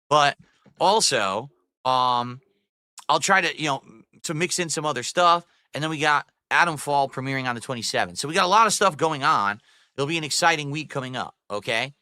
But also, I'll try to, to mix in some other stuff. And then we got Adam Fall premiering on the 27th. So we got a lot of stuff going on. It'll be an exciting week coming up, okay?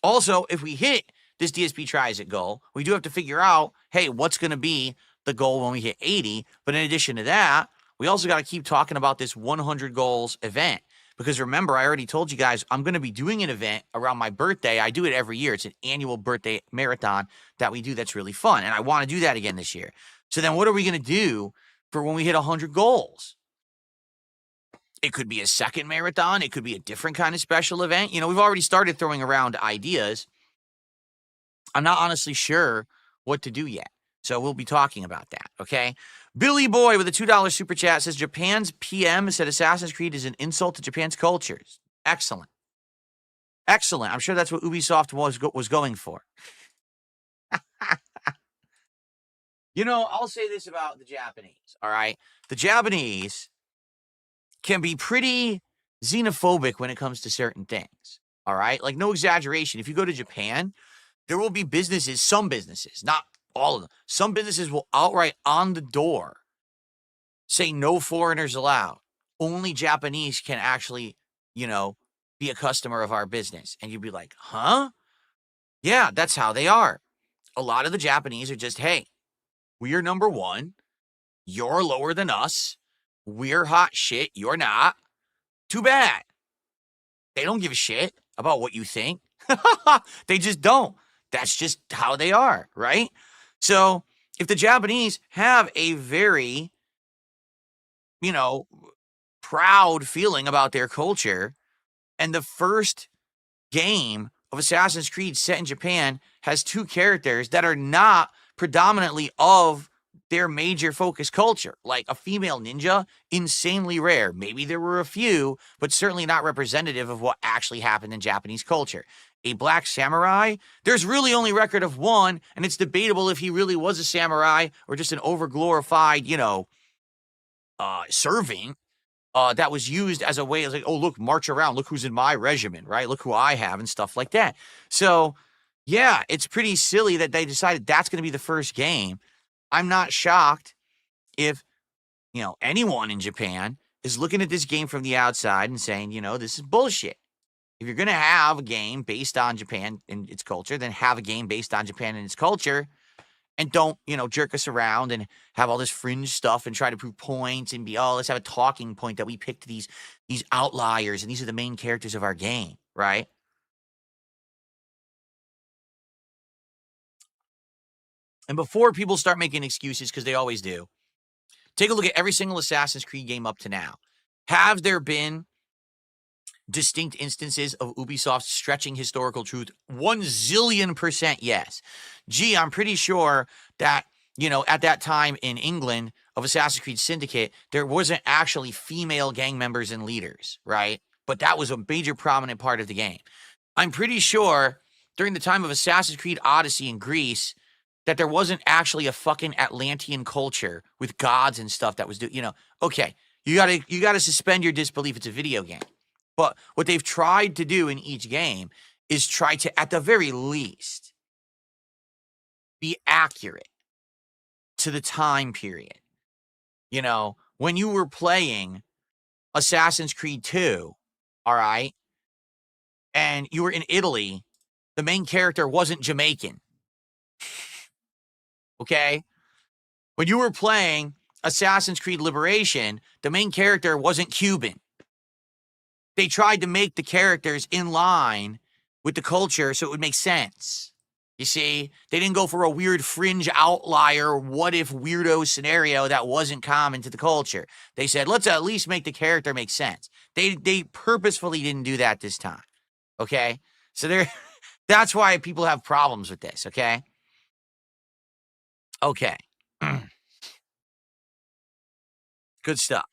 Also, if we hit this DSP Tries It goal, we do have to figure out, hey, what's going to be the goal when we hit 80? But in addition to that, we also got to keep talking about this 100 goals event. Because remember, I already told you guys I'm going to be doing an event around my birthday. I do it every year. It's an annual birthday marathon that we do that's really fun. And I want to do that again this year. So then what are we going to do for when we hit 100 goals? It could be a second marathon. It could be a different kind of special event. We've already started throwing around ideas. I'm not honestly sure what to do yet. So we'll be talking about that, okay? Billy Boy with a $2 super chat says, Japan's PM said Assassin's Creed is an insult to Japan's cultures. Excellent. Excellent. I'm sure that's what Ubisoft was going for. I'll say this about the Japanese, all right? The Japanese can be pretty xenophobic when it comes to certain things, all right? Like, no exaggeration. If you go to Japan, there will be some businesses, not all of them. Some businesses will outright on the door say no foreigners allowed. Only Japanese can actually, be a customer of our business. And you'd be like, huh? Yeah, that's how they are. A lot of the Japanese are just, hey, we are number one. You're lower than us. We're hot shit. You're not. Too bad. They don't give a shit about what you think. They just don't. That's just how they are, right? So if the Japanese have a very, proud feeling about their culture, and the first game of Assassin's Creed set in Japan has two characters that are not predominantly of their major focus culture, like a female ninja, insanely rare. Maybe there were a few, but certainly not representative of what actually happened in Japanese culture. A black samurai, there's really only record of one, and it's debatable if he really was a samurai or just an overglorified, servant that was used as a way of like, oh, look, march around. Look who's in my regiment, right? Look who I have and stuff like that. So, yeah, it's pretty silly that they decided that's going to be the first game. I'm not shocked if, anyone in Japan is looking at this game from the outside and saying, this is bullshit. If you're going to have a game based on Japan and its culture, then have a game based on Japan and its culture. And don't, jerk us around and have all this fringe stuff and try to prove points and be, let's have a talking point that we picked these outliers and these are the main characters of our game, right? And before people start making excuses, because they always do, take a look at every single Assassin's Creed game up to now. Have there been distinct instances of Ubisoft stretching historical truth? 1,000,000,000% yes. Gee, I'm pretty sure that, at that time in England of Assassin's Creed Syndicate, there wasn't actually female gang members and leaders, right? But that was a major prominent part of the game. I'm pretty sure during the time of Assassin's Creed Odyssey in Greece that there wasn't actually a fucking Atlantean culture with gods and stuff that was okay, you gotta suspend your disbelief. It's a video game. But what they've tried to do in each game is try to, at the very least, be accurate to the time period. When you were playing Assassin's Creed 2, all right, and you were in Italy, the main character wasn't Jamaican. Okay? When you were playing Assassin's Creed Liberation, the main character wasn't Cuban. They tried to make the characters in line with the culture so it would make sense. You see, they didn't go for a weird fringe outlier, what if weirdo scenario that wasn't common to the culture. They said, let's at least make the character make sense. They purposefully didn't do that this time. Okay? So that's why people have problems with this, okay? Okay. Good stuff.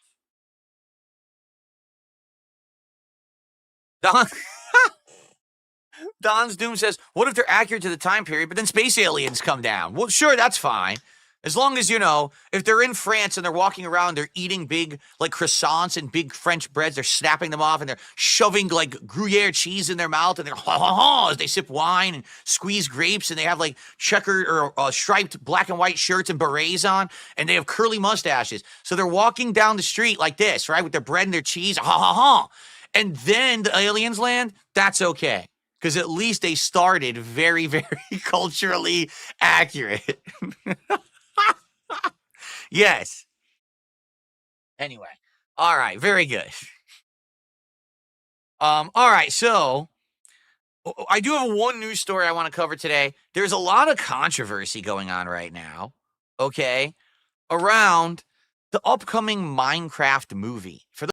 Don's Doom says, what if they're accurate to the time period, but then space aliens come down? Well, sure, that's fine. As long as, if they're in France and they're walking around, they're eating big, like, croissants and big French breads, they're snapping them off and they're shoving, like, Gruyere cheese in their mouth and they're ha ha ha as they sip wine and squeeze grapes and they have, like, checkered or striped black and white shirts and berets on and they have curly mustaches. So they're walking down the street like this, right, with their bread and their cheese, ha ha ha. And then the aliens land, that's okay. Because at least they started very, very culturally accurate. Yes. Anyway. All right. Very good. All right. So I do have one news story I want to cover today. There's a lot of controversy going on right now. Okay. Around the upcoming Minecraft movie. For